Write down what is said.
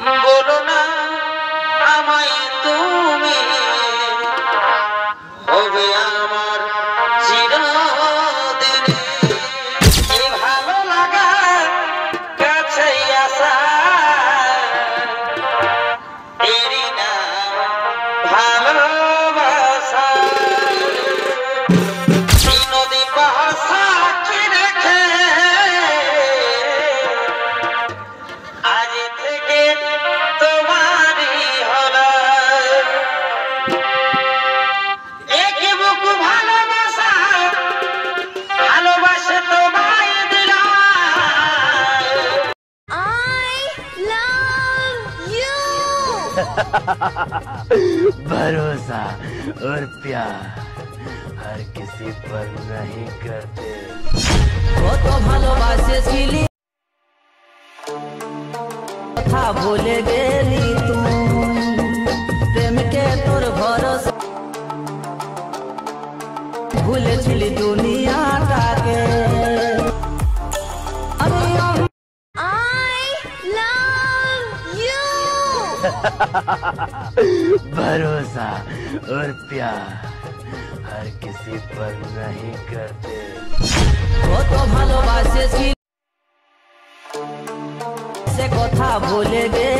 বলো না আমায় তুমি হবে আমার চিরদিন এই ভালো লাগা কাছে আসা এরই নাম ভালোবাসা নদী পাহাড় সাক্ষী রেখে আজ থেকে তোমারই হলো একই বুক ভালোবাসা ভালোবাসে তোমায় দিলাম I love you. भरोसा और प्यार हर किसी पर नहीं करते। वो तो ভালোবাসেছিলি কথা ভুলে গেলি তুই প্রেমকে তোর ভরসা ভুলেছিলি দুনিয়াটাকে I love you. भरोसा और प्यार हर किसी पर नहीं करते। वो तो ভালোবাসেছিলি সে কথা ভুলে গেলি